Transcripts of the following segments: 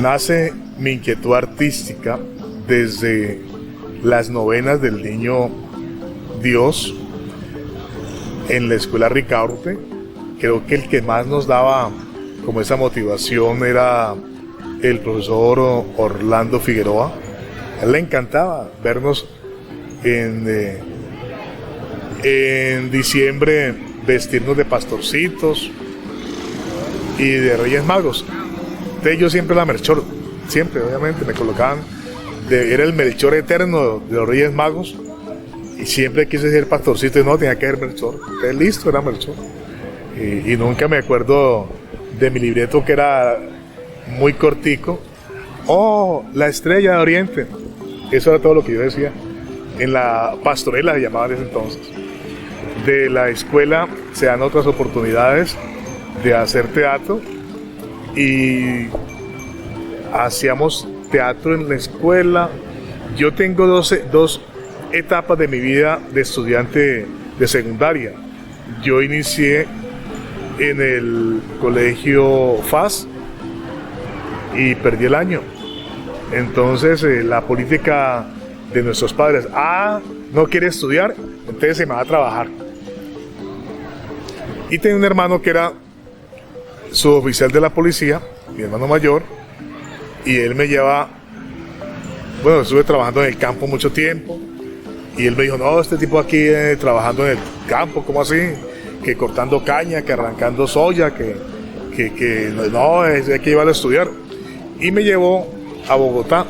Nace mi inquietud artística desde las novenas del Niño Dios en la escuela Ricaurte. Creo que el que más nos daba como esa motivación era el profesor Orlando Figueroa. A él le encantaba vernos en diciembre vestirnos de pastorcitos y de Reyes Magos. Entonces yo siempre la Melchor, siempre obviamente me colocaban, era el Melchor eterno de los Reyes Magos, y siempre quise ser pastorcito y no, tenía que ser Melchor. Entonces listo, era Melchor. Y nunca me acuerdo de mi libreto, que era muy cortico. Oh, la estrella de Oriente. Eso era todo lo que yo decía. En la pastorela se llamaba en ese entonces. De la escuela se dan otras oportunidades de hacer teatro, y hacíamos teatro en la escuela. Yo tengo dos etapas de mi vida de estudiante de secundaria. Yo inicié en el colegio FAS y perdí el año. Entonces la política de nuestros padres: no quiere estudiar, entonces se me va a trabajar. Y tenía un hermano que era suboficial de la policía, mi hermano mayor, y él me lleva, bueno, estuve trabajando en el campo mucho tiempo, y él me dijo: no, este tipo aquí trabajando en el campo, ¿cómo así? Que cortando caña, que arrancando soya, que no, hay que llevarlo a estudiar. Y me llevó a Bogotá.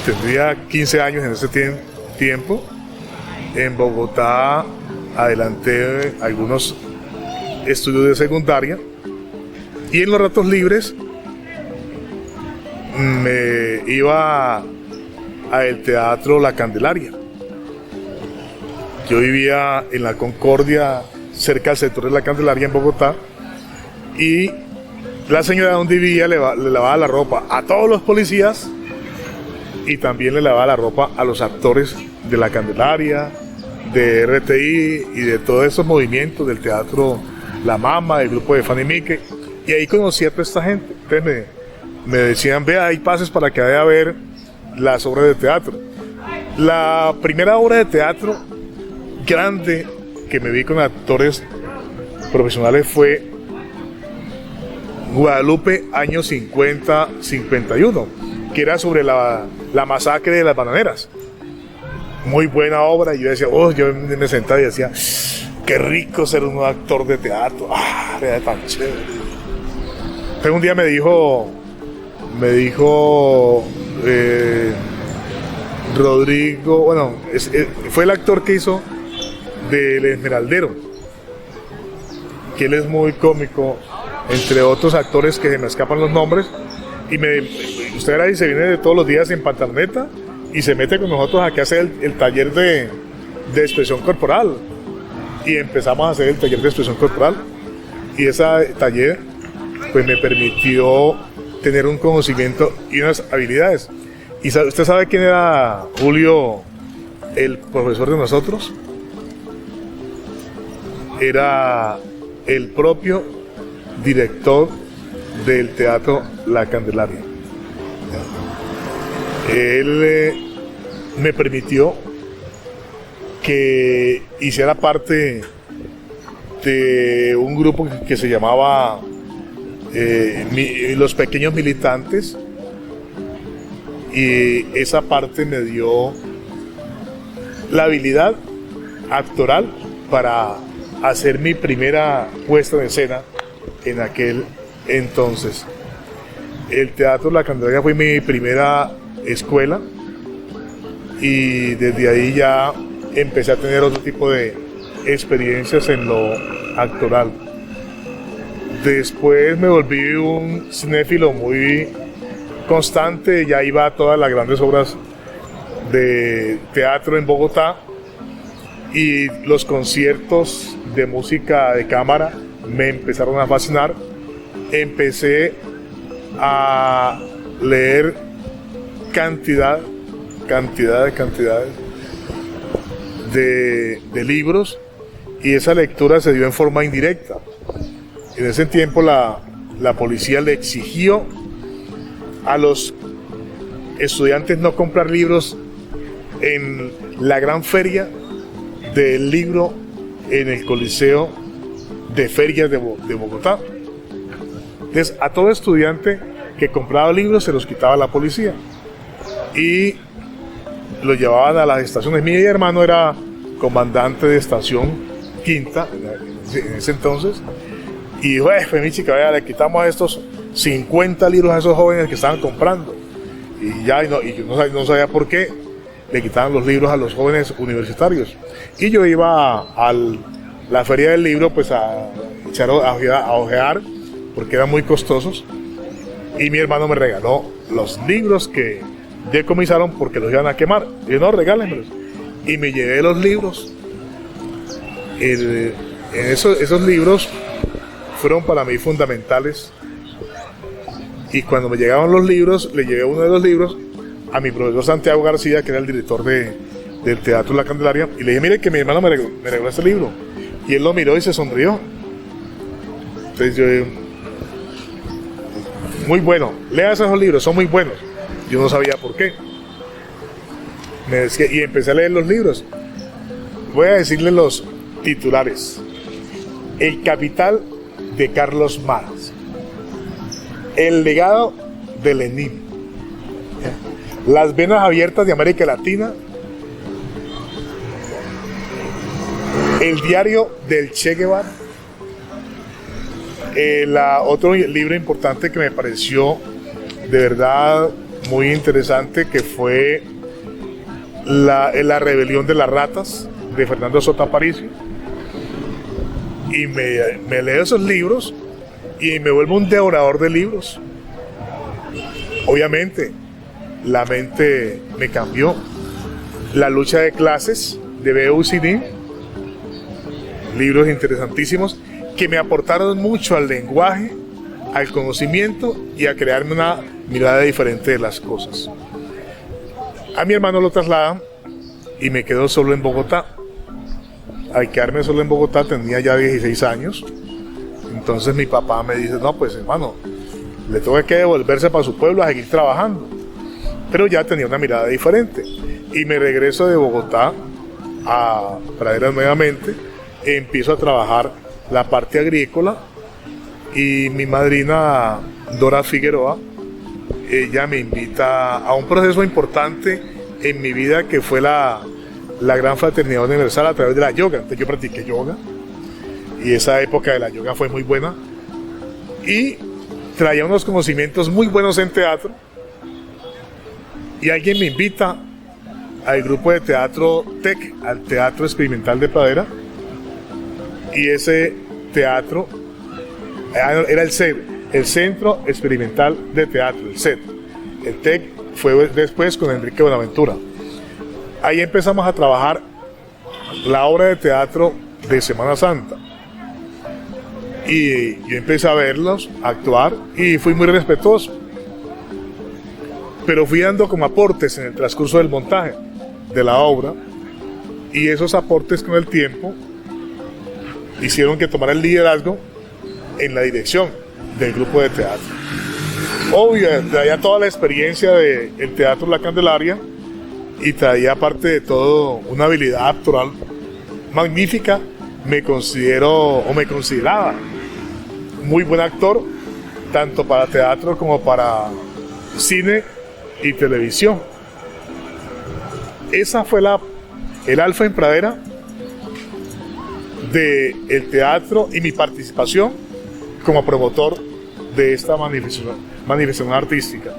Tendría 15 años en ese tiempo. En Bogotá adelanté algunos estudios de secundaria, y en los ratos libres me iba al teatro La Candelaria. Yo vivía en la Concordia, cerca del sector de La Candelaria en Bogotá, y la señora donde vivía le lavaba la ropa a todos los policías, y también le lavaba la ropa a los actores de La Candelaria, de RTI y de todos esos movimientos del teatro La Mama, del grupo de Fanny Mique. Y ahí conocí a toda esta gente. Entonces me decían: vea, hay pases para que vaya a ver las obras de teatro. La primera obra de teatro grande que me vi con actores profesionales fue Guadalupe, año 50-51, que era sobre la masacre de las bananeras. Muy buena obra, y yo decía, yo me sentaba y decía: qué rico ser un actor de teatro, era tan chévere. Entonces un día me dijo Rodrigo, bueno, fue el actor que hizo del Esmeraldero, que él es muy cómico, entre otros actores que se me escapan los nombres, y usted era y se viene de todos los días en pantaloneta y se mete con nosotros aquí a hacer el taller de expresión corporal, y empezamos a hacer el taller de expresión corporal, y ese taller pues me permitió tener un conocimiento y unas habilidades. ¿Y usted sabe quién era Julio, el profesor de nosotros? Era el propio director del teatro La Candelaria. Él me permitió que hiciera parte de un grupo que se llamaba Los Pequeños Militantes, y esa parte me dio la habilidad actoral para hacer mi primera puesta en escena en aquel entonces. El Teatro La Candelaria fue mi primera escuela, y desde ahí ya empecé a tener otro tipo de experiencias en lo actoral. Después me volví un cinéfilo muy constante, ya iba a todas las grandes obras de teatro en Bogotá, y los conciertos de música de cámara me empezaron a fascinar. Empecé a leer cantidades de libros, y esa lectura se dio en forma indirecta. En ese tiempo la la policía le exigió a los estudiantes no comprar libros en la gran feria del libro en el Coliseo de Ferias de Bogotá. Entonces, a todo estudiante que compraba libros se los quitaba la policía y los llevaban a las estaciones. Mi hermano era comandante de estación quinta en ese entonces, y dijo: pues mi chica, vea, le quitamos a estos 50 libros a esos jóvenes que estaban comprando. Y ya, y yo no sabía por qué le quitaban los libros a los jóvenes universitarios. Y yo iba a la feria del libro pues a ojear, porque eran muy costosos, y mi hermano me regaló los libros que decomisaron porque los iban a quemar. Y yo: no, regálenmelos. Y me llevé los libros. Esos libros fueron para mí fundamentales, y cuando me llegaban los libros, le llevé uno de los libros a mi profesor Santiago García, que era el director del Teatro La Candelaria, y le dije: mire que mi hermano me regaló este libro. Y él lo miró y se sonrió. Entonces yo dije: muy bueno, lea esos libros, son muy buenos. Yo no sabía por qué. Y empecé a leer los libros. Voy a decirle los titulares: El Capital, de Carlos Marx; El legado de Lenin; Las venas abiertas de América Latina; El diario del Che Guevara. Otro libro importante que me pareció de verdad muy interesante, que fue la rebelión de las ratas, de Fernando Sota Aparicio. Y me leo esos libros y me vuelvo un devorador de libros. Obviamente la mente me cambió. La lucha de clases, de B.U. Sidin, libros interesantísimos que me aportaron mucho al lenguaje, al conocimiento y a crearme una mirada diferente de las cosas. A mi hermano lo trasladan y me quedo solo en Bogotá. Al quedarme solo en Bogotá tenía ya 16 años. Entonces mi papá me dice: no, pues hermano, le toca que devolverse para su pueblo a seguir trabajando. Pero ya tenía una mirada diferente. Y me regreso de Bogotá a Praderas nuevamente. Empiezo a trabajar la parte agrícola, y mi madrina Dora Figueroa, ella me invita a un proceso importante en mi vida, que fue la Gran Fraternidad Universal a través de la yoga. Entonces yo practiqué yoga, y esa época de la yoga fue muy buena, y traía unos conocimientos muy buenos en teatro, y alguien me invita al grupo de teatro TEC, al Teatro Experimental de Pradera, y ese teatro era el CED, el Centro Experimental de Teatro, el CED. El TEC fue después con Enrique Buenaventura. Ahí empezamos a trabajar la obra de teatro de Semana Santa, y yo empecé a verlos, a actuar, y fui muy respetuoso, pero fui dando como aportes en el transcurso del montaje de la obra, y esos aportes con el tiempo hicieron que tomara el liderazgo en la dirección del grupo de teatro. Obvio, traía toda la experiencia del Teatro La Candelaria, y traía, aparte de todo, una habilidad actoral magnífica. Me consideraba muy buen actor, tanto para teatro como para cine y televisión. Esa fue el alfa en Pradera del teatro, y mi participación como promotor de esta manifestación artística.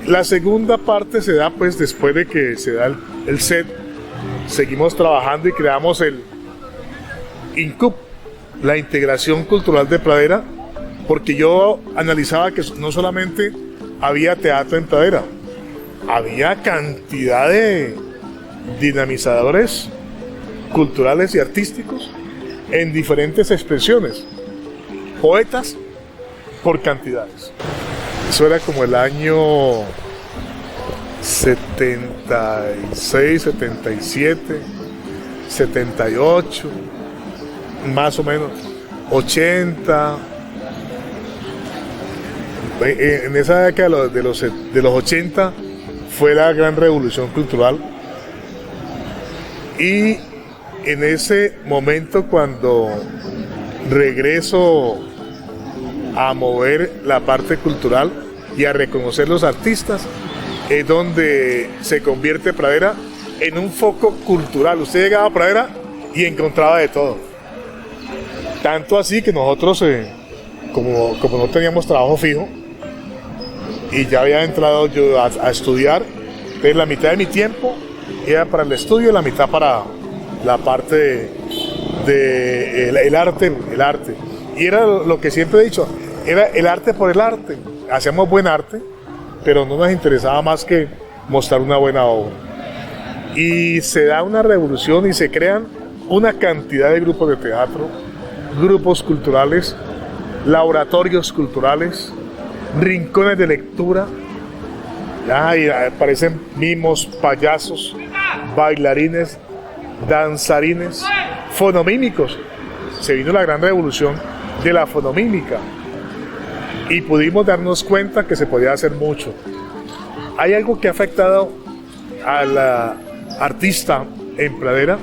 La segunda parte se da pues después de que se da el set. Seguimos trabajando y creamos el INCUP, la Integración Cultural de Pradera, porque yo analizaba que no solamente había teatro en Pradera, había cantidad de dinamizadores culturales y artísticos en diferentes expresiones, poetas por cantidades. Eso era como el año 76, 77, 78, más o menos, 80, En esa década de los 80 fue la gran revolución cultural, y en ese momento, cuando regreso a mover la parte cultural y a reconocer los artistas, es donde se convierte Pradera en un foco cultural. Usted llegaba a Pradera y encontraba de todo. Tanto así que nosotros, como no teníamos trabajo fijo, y ya había entrado yo a estudiar, entonces la mitad de mi tiempo era para el estudio y la mitad para la parte de el arte. Y era lo que siempre he dicho, era el arte por el arte. Hacíamos buen arte, pero no nos interesaba más que mostrar una buena obra. Y se da una revolución y se crean una cantidad de grupos de teatro, grupos culturales, laboratorios culturales, rincones de lectura. Y aparecen mimos, payasos, bailarines, danzarines, fonomímicos. Se vino la gran revolución de la fonomímica y pudimos darnos cuenta que se podía hacer mucho. Hay algo que ha afectado a la artista en Pradera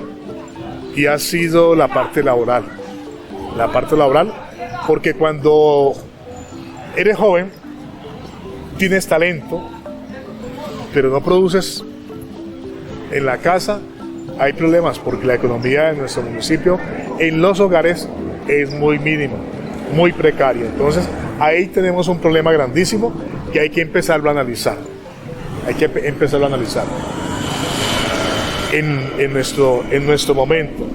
y ha sido la parte laboral. La parte laboral, porque cuando eres joven, tienes talento, pero no produces en la casa, hay problemas porque la economía de nuestro municipio en los hogares es muy mínima, muy precaria. Entonces ahí tenemos un problema grandísimo que hay que empezarlo a analizar. Hay que empezarlo a analizar en nuestro momento.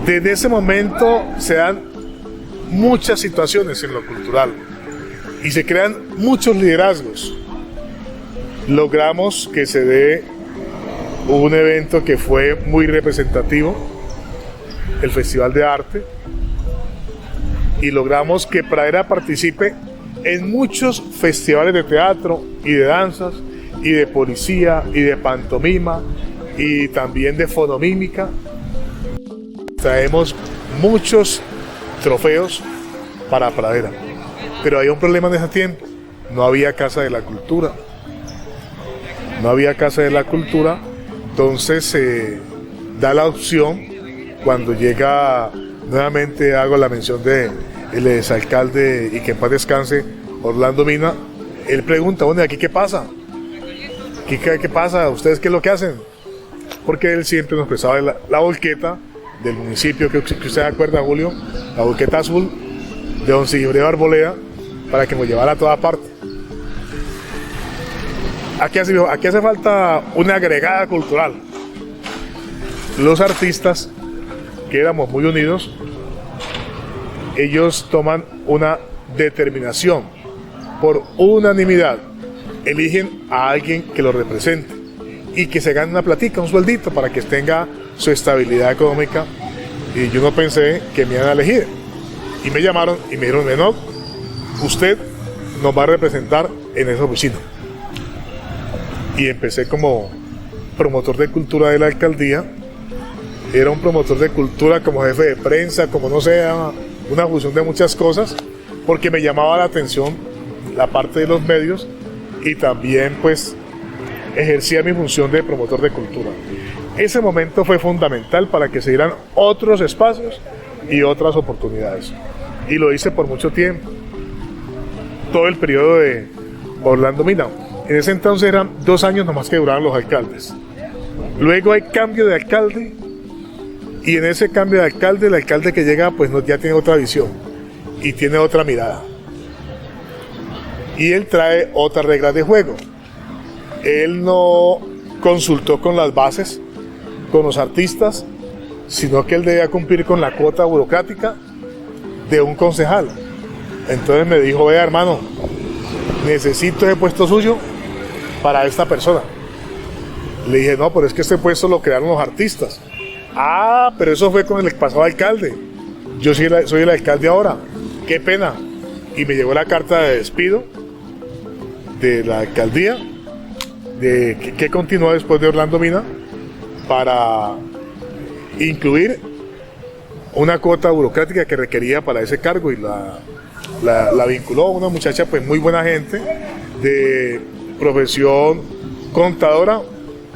Desde ese momento se dan muchas situaciones en lo cultural y se crean muchos liderazgos. Logramos que se dé un evento que fue muy representativo, el Festival de Arte, y logramos que Pradera participe en muchos festivales de teatro y de danzas y de poesía y de pantomima y también de fonomímica. Traemos muchos trofeos para Pradera, pero hay un problema en ese tiempo: no había Casa de la Cultura. No había Casa de la Cultura, entonces se da la opción, cuando llega, nuevamente hago la mención de el exalcalde y que en paz descanse, Orlando Mina. Él pregunta, bueno, ¿y aquí qué pasa? ¿Qué pasa? ¿Ustedes qué es lo que hacen? Porque él siempre nos prestaba la volqueta del municipio, que usted se acuerda, Julio, la volqueta azul de don Sigifredo Arboleda, para que nos llevara a toda parte. Aquí hace falta una agregada cultural. Los artistas, que éramos muy unidos, ellos toman una determinación por unanimidad, eligen a alguien que lo represente y que se gane una platica, un sueldito, para que tenga su estabilidad económica. Y yo no pensé que me iban a elegir, y me llamaron y me dijeron, Enoch, usted nos va a representar en esa oficina. Y empecé como promotor de cultura de la alcaldía. Era un promotor de cultura, como jefe de prensa, como no sé, una fusión de muchas cosas, porque me llamaba la atención la parte de los medios, y también pues ejercía mi función de promotor de cultura. Ese momento fue fundamental para que se dieran otros espacios y otras oportunidades, y lo hice por mucho tiempo, todo el periodo de Orlando Mina. En ese entonces eran 2 años nomás que duraban los alcaldes. Luego hay cambio de alcalde, y en ese cambio de alcalde, el alcalde que llega pues ya tiene otra visión y tiene otra mirada. Y él trae otras reglas de juego. Él no consultó con las bases, con los artistas, sino que él debía cumplir con la cuota burocrática de un concejal. Entonces me dijo, vea hermano, necesito ese puesto suyo para esta persona. Le dije, no, pero es que este puesto lo crearon los artistas. Ah, pero eso fue con el pasado alcalde. Yo soy el alcalde ahora. Qué pena. Y me llegó la carta de despido de la alcaldía, que continuó después de Orlando Mina, para incluir una cuota burocrática que requería para ese cargo, y la vinculó, una muchacha pues muy buena gente, de profesión contadora,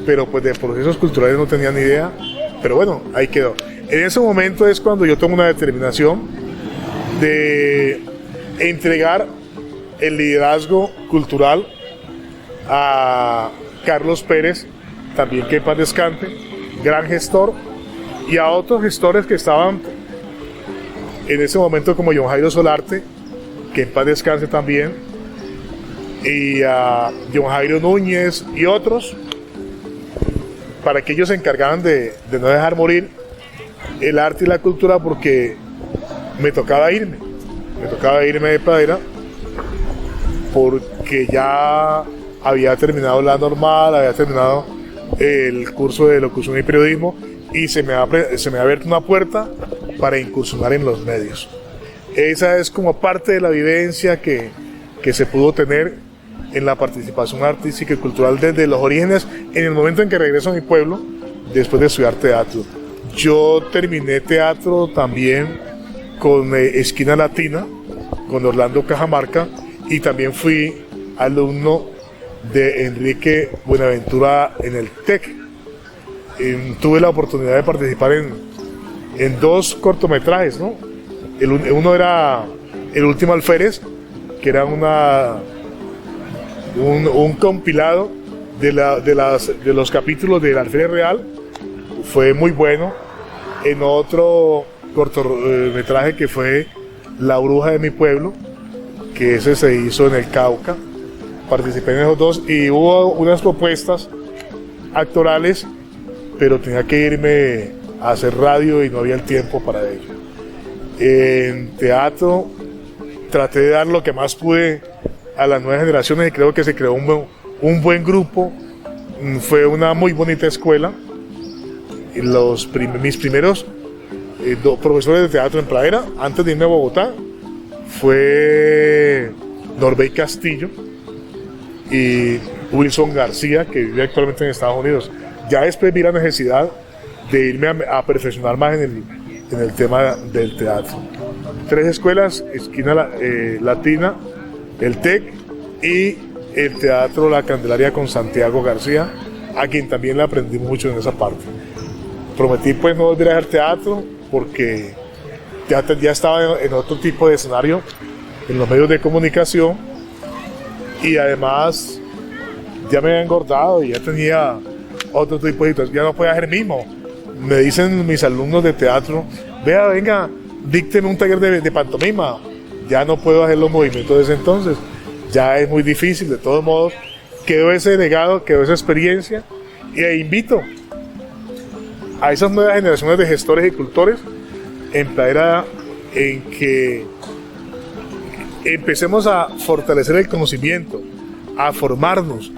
pero pues de procesos culturales no tenía ni idea, pero bueno, ahí quedó. En ese momento es cuando yo tomo una determinación de entregar el liderazgo cultural a Carlos Pérez, también que en paz descanse, gran gestor, y a otros gestores que estaban en ese momento como John Jairo Solarte, que en paz descanse también, y a John Jairo Núñez y otros, para que ellos se encargaran de no dejar morir el arte y la cultura, porque me tocaba irme de Pradera, porque ya había terminado la normal, había terminado el curso de locución y periodismo, y se me ha abierto una puerta para incursionar en los medios. Esa es como parte de la vivencia que se pudo tener en la participación artística y cultural desde los orígenes, en el momento en que regreso a mi pueblo, después de estudiar teatro. Yo terminé teatro también con Esquina Latina, con Orlando Cajamarca, y también fui alumno de Enrique Buenaventura en el TEC. Tuve la oportunidad de participar en 2 cortometrajes, ¿no? Uno era El Último Alférez, que era un compilado de los capítulos del Alférez Real, fue muy bueno. En otro cortometraje que fue La Bruja de mi pueblo, que ese se hizo en el Cauca, participé en esos 2 y hubo unas propuestas actorales, pero tenía que irme a hacer radio y no había el tiempo para ello. En teatro traté de dar lo que más pude a las nuevas generaciones y creo que se creó un buen grupo. Fue una muy bonita escuela. Mis primeros profesores de teatro en Pradera, antes de irme a Bogotá, fue Norbey Castillo y Wilson García, que vive actualmente en Estados Unidos. Ya después vi la necesidad de irme a perfeccionar más en el tema del teatro. 3 escuelas, Esquina Latina, el TEC y el Teatro La Candelaria con Santiago García, a quien también le aprendí mucho en esa parte. Prometí pues no volver a hacer teatro porque ya estaba en otro tipo de escenario, en los medios de comunicación, y además ya me había engordado y ya tenía otro tipo de situación, ya no podía hacer mimo. Me dicen mis alumnos de teatro, venga, dícteme un taller de pantomima. Ya no puedo hacer los movimientos de ese entonces, ya es muy difícil. De todos modos, quedó ese legado, quedó esa experiencia, y invito a esas nuevas generaciones de gestores y cultores en la era en que empecemos a fortalecer el conocimiento, a formarnos,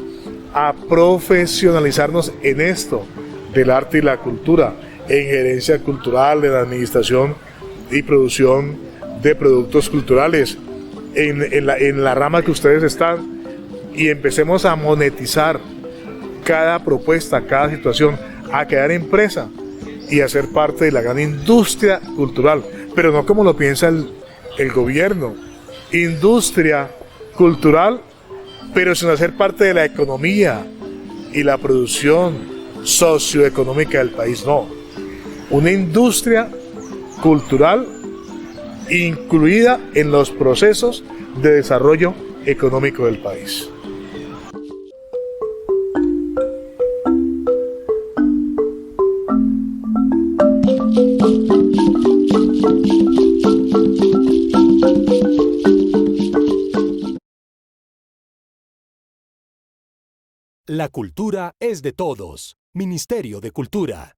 a profesionalizarnos en esto del arte y la cultura, en gerencia cultural, en administración y producción de productos culturales, en la rama que ustedes están, y empecemos a monetizar cada propuesta, cada situación, a crear empresa y a ser parte de la gran industria cultural, pero no como lo piensa el gobierno, industria cultural, pero sin hacer parte de la economía y la producción socioeconómica del país, no. Una industria cultural incluida en los procesos de desarrollo económico del país. La cultura es de todos. Ministerio de Cultura.